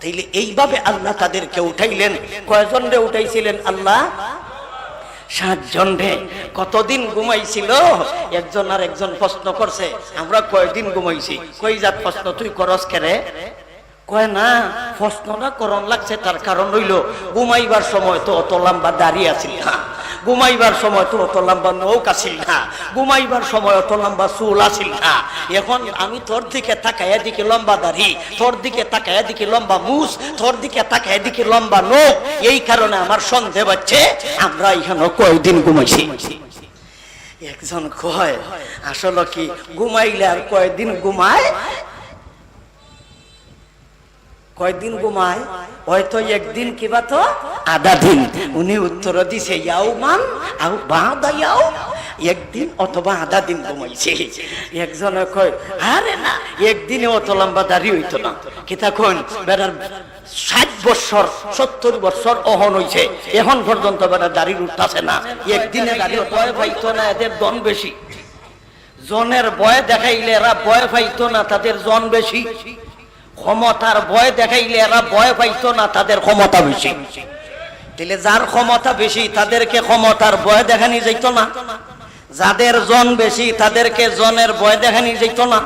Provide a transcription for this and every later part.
তাইলে এইভাবে আল্লাহ তাদেরকে উঠাইলেন। কয়জন রে উঠাইছিলেন আল্লাহ? 7 জন রে। কতদিন ঘুমাইছিল? একজন আর একজন প্রশ্ন করছে, আমরা কয়দিন ঘুমাইছি? কই জাত প্রশ্ন তুই করস কেরে? কয় না, প্রশ্নটা করণ লাগছে তার কারণ হইল ঘুমাইবার সময় তো অত লম্বা দাঁড়িয়ে আছিল না, ঘুমাইবার সময় তো অত লম্বা নৌক আছিল না, ঘুমাইবার সময় অত লম্বা চুল আছিল না। এখন আমি তোর দিকে তাকাইয়া দিকে লম্বা দাড়ি, তোর দিকে তাকাইয়া দিকে লম্বা মুছ, তোর দিকে তাকাইয়া দিকে লম্বা নখ, এই কারণে আমার সন্দেহ হচ্ছে আমরা এখানে কয়দিন ঘুমাইছি। একজন কয় আসলে কি ঘুমাইলে আর কয়দিন ঘুমায়? কয়দিন ঘুমায়? হয়তো একদিন কিবা তো আধা দিন। উনি উত্তর দিছে ইয়াউমান আও বাদা ইয়াউম, একদিন অথবা আধা দিন ঘুমাইছে। একজনে কয় আরে না, একদিনে অত লম্বা দাড়ি হইতো না। কিতা কোন বেড়ার 60 বছর 70 বছর অহন হইছে, এখন পর্যন্ত বেড়া দাড়ি উঠতাছে না। একদিনে দাড়ি ভয় পাইতো না, এদের জন বেশি। জনের ভয় দেখাইলে এরা ভয় পাইতো না, তাদের জন বেশি। ক্ষমতার ভয় দেখাইলে এরা ভয় পাইতো না, তাদের ক্ষমতা বেশি। তাহলে যার ক্ষমতা বেশি তাদেরকে ক্ষমতার ভয় দেখানি যাইত না, যাদের জন বেশি তাদেরকে জনের ভয় দেখানি যাইত না,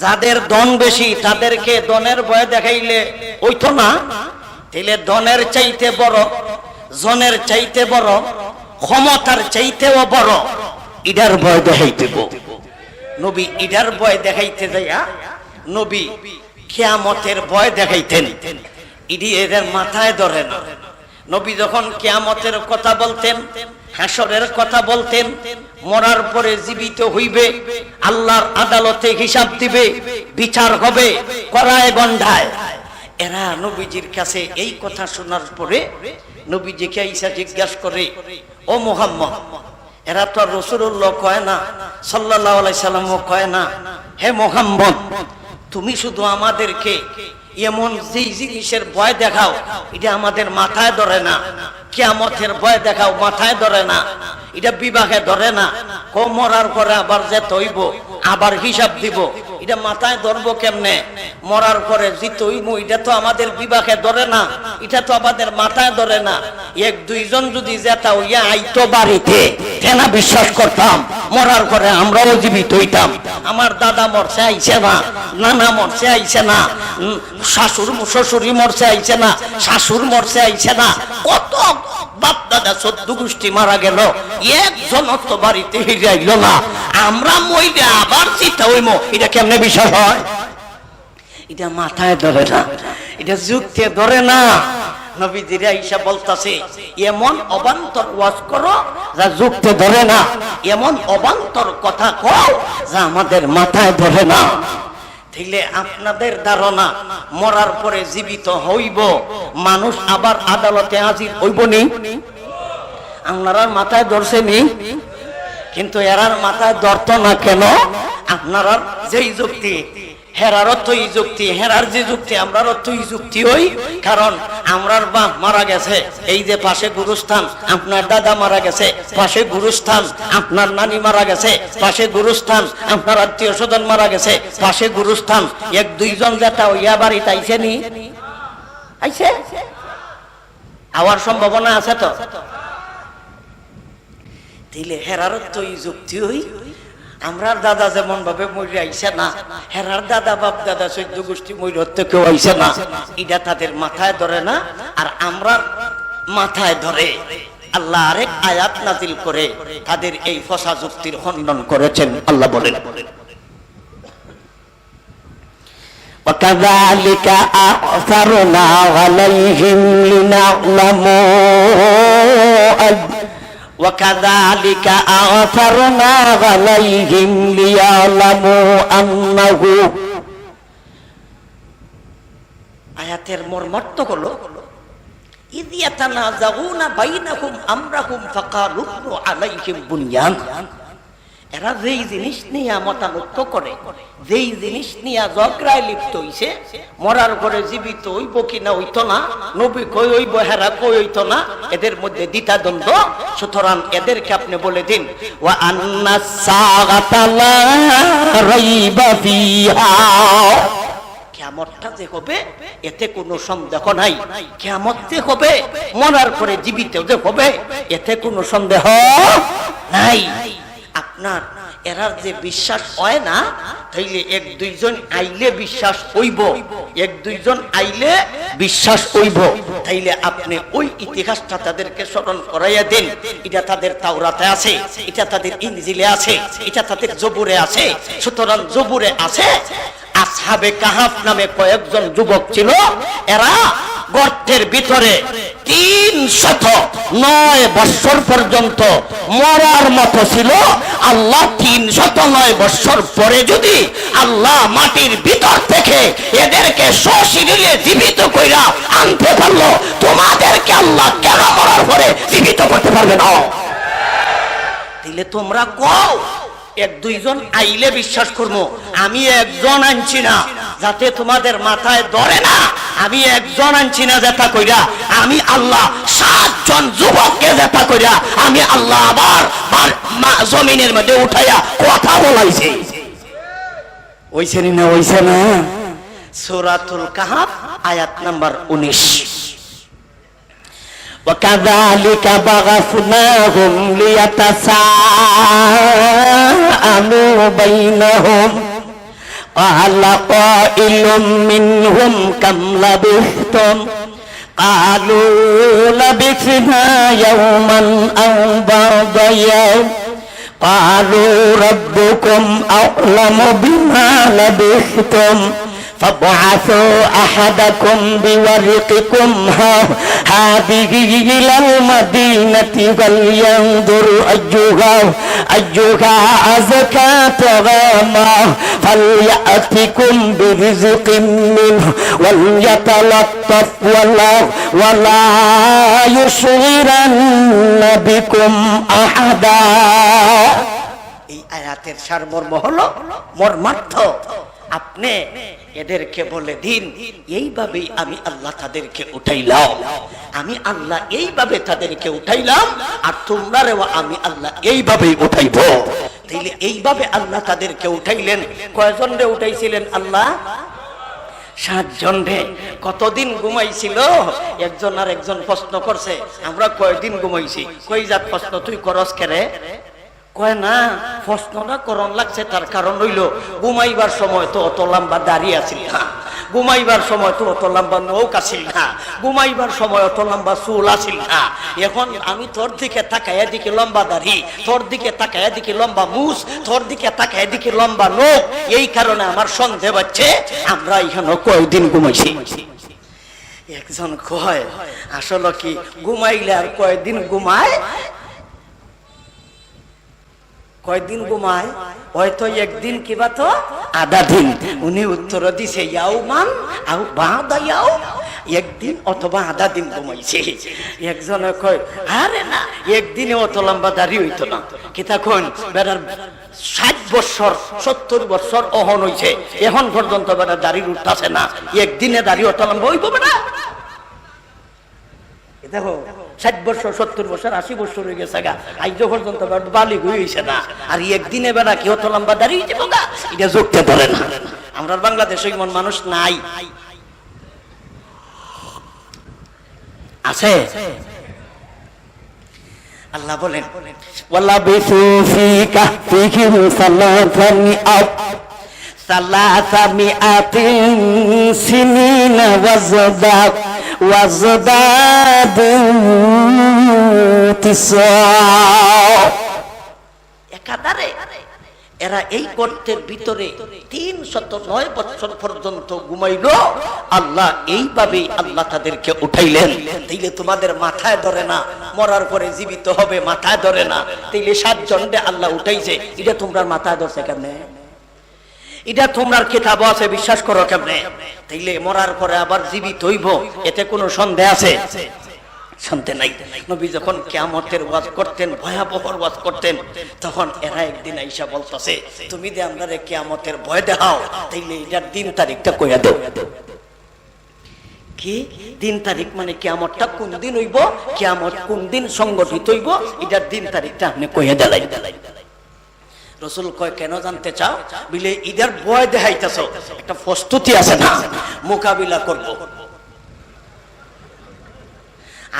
যাদের দন বেশি তাদেরকে দনের ভয় দেখাইলে হইতো না। তাহলে দনের চাইতে বড়, জনের চাইতে বড়, ক্ষমতার চাইতেও বড় ইডার ভয় দেখাইতে। নবী ইডার ভয় দেখাইতে যাইয়া নবী কিয়ামতের ভয় দেখাইতেন। ইডি এদের মাথায় ধরে না। নবী যখন কিয়ামতের কথা বলতেন, হাসরের কথা বলতেন, মরার পরে জীবিত হইবে, আল্লাহর আদালতে হিসাব দিবে, বিচার হবে কড়ায় গন্ডায়, এরা নবীজির কাছে এই কথা শোনার পরে নবীজিকে আইসা জিজ্ঞাসা করে, ও মুহাম্মদ, এরা তো রাসূলুল্লাহ কয় না, সাল্লাল্লাহু আলাইহি সাল্লামও কয় না, হে মুহাম্মদ তুমি শুধু আমাদেরকে এমন যেই জিনিসের ভয় দেখাও এটা আমাদের মাথায় ধরে না, কিয়ামতের ভয় দেখাও মাথায় ধরে না, এটা বিভাগে ধরে না, মরার পরে আবার যে তৈব আবার হিসাব দিব, এটা মাথায় ধরবো কেমনে? মরার পরে জিত হইব এটা তো আমাদের বিভাগে ধরে না, এটা তো আমাদের মাথায় ধরে না। 1-2 জন যদি যেতা হইয়া আইতো বাড়িতে, তেনা বিশ্বাস করতাম মরার পরে আমরাও জীবিত হইতাম। আমার দাদা মরছে আইছে না, নানা মরছে আইছে না, শাশুর শ্বশুরি মরছে আইছে না, শাশুর মরছে আইছে না, কত বাপ দাদা 14 গোষ্ঠী মারা গেল, একজন তো বাড়িতে হিরাইল না, আমরা মইরা আবার চিন্তা হইম, এটা কেমনে বিশ্বাস হয়? এটা মাথায় ধরে না, এটা যুক্তি ধরে না। নবীজিরা ঈসা বলতাছে এমন অবান্তর ওয়াজ করো যা যুক্তি ধরে না, এমন অবান্তর কথা কও যা আমাদের মাথায় ধরে না। তাইলে আপনাদের ধারণা মরার পরে জীবিত হইব, মানুষ আবার আদালতে হাজির হইব নি? আপনার মাথায় ধরছে নি? কিন্তু এরার মাথায় ধরত না কেন? আপনার যেই যুক্তি হেরার অর্থই যুক্তি, হেরার যে যুক্তি আমরার অর্থই যুক্তি হই। কারণ আমরার বাপ মারা গেছে, এই যে পাশে গুরুস্থান, আপনার দাদা মারা গেছে পাশে গুরুস্থান, আপনার নানি মারা গেছে পাশে গুরুস্থান, আপনার আত্মীয় স্বজন মারা গেছে পাশে গুরুস্থান। 1-2 জন যেটা ওইয়া বাড়িতে আইছে নি? আইছে? আওয়ার সম্ভাবনা আছে তো? তাইলে হেরার অর্থই যুক্তি হই। আমরার দাদা যেমন ভাবে মরে আইছে না, হেরার দাদা বাপ দাদা 14 গোষ্ঠী মরে কেউ আইছে না, এটা তাদের মাথায় ধরে না। আর আমরার মাথায় ধরে। আল্লাহ আরেক আয়াত নাযিল করে তাদের এই ফসা যুক্তির খণ্ডন করেছেন। আল্লাহ বলেন, وَكَذَلِكَ أَعْثَرْنَا عَلَيْهِمْ لِنَعْلَمُوا وَكَذَلِكَ أَعْثَرْنَا عَلَيْهِمْ لِيَعْلَمُوا أَنَّهُ আয়াতের মর্মার্থ হলো إِذْ يَتَنَازَعُونَ بَيْنَهُمْ أَمْرَهُمْ فَقَالُوا ابْنُوا عَلَيْهِمْ بُنْيَانًا। এরা যেই জিনিস নিয়ে মতানৈক্য করে, যেই জিনিস নিয়ে ঝগড়ায় লিপ্ত হইছে, মরার পরে জীবিত হইব কিনা হইতো না, নবী কই হইব হেরা কই হইতো না, এদের মধ্যে দ্বিধাদ্বন্দ্ব। সুতরাং এদেরকে আপনি বলে দিন ওয়া আন্নাস সাআতা লা রাইবা ফিহা, কিয়ামতটা যে হবে এতে কোনো সন্দেহ নাই, কিয়ামত যে হবে মরার পরে জীবিত যে হবে এতে কোনো সন্দেহ নাই। আপনার এরার যে বিশ্বাস হয় না, তাইলে এক দুইজন আইলে বিশ্বাস হইব, এক দুইজন আইলে বিশ্বাস হইব। তাইলে আপনি ওই ইতিহাসটা তাদেরকে স্মরণ করাইয়া দেন। এটা তাদের তাওরাতে আছে, এটা তাদের ইনজিলে আছে, এটা তাদের জবুরে আছে। সুতরাং জবুরে আছে আসহাবে কাহাফ নামে কয়েকজন যুবক ছিল, এরা গর্তের ভিতরে 309 বছর পর্যন্ত মরার মতো ছিল। আল্লাহ 309 বছর পরে যদি আল্লাহ মাটির ভিতর থেকে এদেরকে সশরীরে জীবিত কইরা আনতে পারলো, তোমাদেরকে আল্লাহ কেন মরার পরে জীবিত করতে পারবে না? দিলে তোমরা কও এক দুইজন আইলে বিশ্বাস করবো, আমি একজন আনছি না যাতে তোমাদের মাথায় ধরে না, আমি একজন আনছি না যেটা কইরা, আমি আল্লাহ 7 জন যুবককে যেটা কইরা আমি আল্লাহ আবার জমিনের মধ্যে উঠাইয়া কথা বলাইছি। ওইছে না ওইছে না? সূরাতুল কাহাফ আয়াত নাম্বার 19। وكذلك بعثناهم ليتساءلوا بينهم قال قائل منهم كم لبثتم قالوا لبثنا يوما أو بعض يوم قالوا ربكم أعلم بما لبثتم فابعثوا أحدكم بورقكم هذه إلى المدينة ولينظر أيها أزكى طعاما فليأتكم برزق منه وليتلطف ولا يشعرن بكم أحدا। এই আয়াতের সারমর্ম হলো মর্মার্থ, আপনি এদেরকে বলে দিন এইভাবেই আমি আল্লাহ তাদেরকে উঠাইলাম, আমি আল্লাহ এইভাবে তাদেরকে উঠাইলাম, আর তোমরাও আমি আল্লাহ এইভাবেই উঠাইব। তাইলে এইভাবে আল্লাহ তাদেরকে উঠাইলেন। কয়জন রে উঠাইছিলেন আল্লাহ? 7 জন রে। কতদিন ঘুমাইছিল? একজন আর একজন প্রশ্ন করছে, আমরা কয়দিন ঘুমাইছি? কই যাক প্রশ্ন তুই করস কেরে? কয় না, প্রশ্নটা করণ লাগছে তার কারণ হইল ঘুমাইবার সময় তো অত লম্বা দাঁড়িয়ে আছিল না, ঘুমাইবার সময় তো অত লম্বা নৌক আছিল না, ঘুমাইবার সময় অত লম্বা চুল আছিল না। এখন আমি তোর দিকে তাকাইয়া দিকে লম্বা দাড়ি, তোর দিকে তাকাইয়া দিকে লম্বা মুছ, তোর দিকে তাকাইয়া দিকে লম্বা নখ, এই কারণে আমার সন্দেহ হচ্ছে আমরা এখানে কয়দিন ঘুমাইছি। একজন কয় আসলে কি ঘুমাইলে আর কয়দিন ঘুমায়? কয়দিন ঘুমায়? হয়তো একদিন কিবা তো আধা দিন। উনি উত্তর দিছে ইয়াউমান আও বাদা ইয়াউম, একদিন অথবা আধা দিন ঘুমাইছে। একজনে কয় আরে না, একদিনে অত লম্বা দাড়ি হইতো না। কিতা কোন বেটার 60 বছর 70 বছর অহন হইছে, এখন পর্যন্ত বেটার দাড়ি উঠতাছে না, একদিনে দাড়ি অত লম্বা হইব না? দেখো 60 বছর 70 বছর 80 বছর হয়ে গেছে গা, আজ পর্যন্ত বালিগ হইছে না, আর একদিনে বেড়া কি অত লম্বা দাঁড়িয়ে যাবো গা, এটা জোরতে পারে না। আমরা বাংলাদেশে এমন মানুষ নাই, আছে? আল্লাহ বলেন ওয়ালাবিসু ফি কাহফিহিম সালাসামিআতিন সিনিনা ওয়াজদাদু তিসা। একাধারে এরা এই গর্তের ভিতরে 309 বছর পর্যন্ত ঘুমাইল। আল্লাহ এইভাবেই আল্লাহ তাদেরকে উঠাইলেন। তাইলে তোমাদের মাথায় ধরে না মরার পরে জীবিত হবে, মাথায় ধরে না। তাইলে 7 জনকে আল্লাহ উঠাইছে, এটা তোমরা মাথায় ধরছে কেমনে? এটা তোমরার কিতাব আছে, বিশ্বাস করো কেমনে? তাইলে মরার পরে আবার জীবিত হইব, এতে কোনো সন্দেহ আছে? শুনতে নাই। নবী যখন কিয়ামতের ওয়াজ করতেন, ভয়াবহ ওয়াজ করতেন, তখন এরা একদিন আইসা বলতেছে তুমি যে আমারে কিয়ামতের ভয় দেখাও, তাইলে এটার দিন তারিখটা কইয়া দাও। কি দিন তারিখ মানে কিয়ামতটা কোন দিন হইব, কিয়ামত কোন দিন সংগঠিত হইব, এটার দিন তারিখটা আপনি কইয়া দেলাই। রসুল কয় কেন জানতে চাও? বিলে ঈদের ভয় দেখাইতেছ, একটা প্রস্তুতি আছে না, মোকাবিলা করব।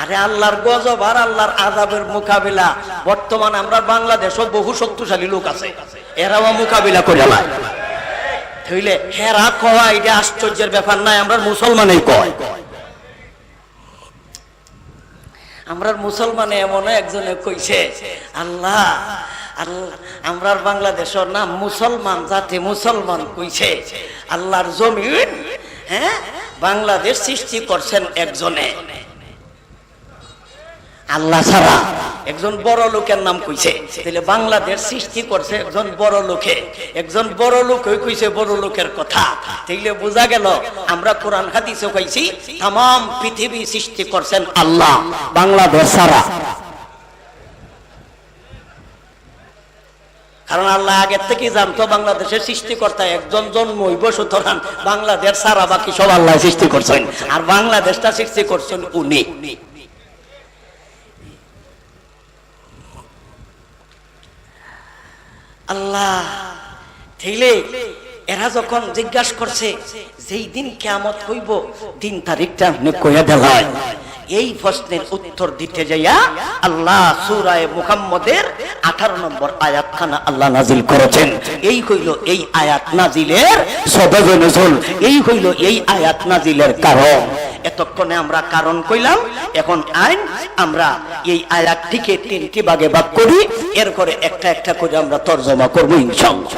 আরে আল্লাহর গজব আর আল্লাহর আযাবের মোকাবিলা বর্তমান আমরা বাংলাদেশও বহু শক্তিশালী লোক আছে, এরাও মোকাবিলা করে না। তাইলে হেরা কয় এটা আশ্চর্যের ব্যাপার নাই, আমরা মুসলমানই কয়। আমরা মুসলমানে এমন একজনে কইছে, আল্লাহ আল্লাহ আমরার বাংলাদেশের নাম মুসলমান জাতি, মুসলমান কইছে আল্লাহর জমিন, হ্যাঁ, বাংলাদেশ সৃষ্টি করছেন একজনে, আল্লাহ ছাড়া। একজন বড় লোকের নাম কইছে, তাহলে বাংলাদেশ সৃষ্টি করছে একজন বড় লোকে, একজন বড় লোক কইছে বড় লোকের কথা। তাইলে বোঝা গেল আমরা কোরআন হাদিসে কইছি तमाम পৃথিবী সৃষ্টি করছেন আল্লাহ, বাংলাদেশ ছাড়া। কারণ আল্লাহ আগের থেকে জানতো বাংলাদেশের সৃষ্টিকর্তা একজন জন্ম হইব, সুতরাং বাংলাদেশ ছাড়া বাকি সব আল্লাহ সৃষ্টি করছেন, আর বাংলাদেশটা সৃষ্টি করছেন উনি। আল্লাহ তাইলে এরা যখন জিজ্ঞাসা করছে যেই দিন কিয়ামত হইব দিন তারিখটা আপনি কইয়া দেন, এই প্রশ্নের উত্তর দিতে যাইয়া আল্লাহ সূরা মুহাম্মদের 18 নম্বর আয়াতখানা আল্লাহ নাজিল করেছেন। এই হইল এই আয়াত নাজিলের সবাবে নজুল, এই হইল এই আয়াত নাজিলের কারণ। এতক্ষণে আমরা কারণ কইলাম, এখন আইন আমরা এই আয়াতটিকে 3টি ভাগে ভাগ করি, এরপরে একটা একটা করে আমরা তরজমা করব ইনশাআল্লাহ।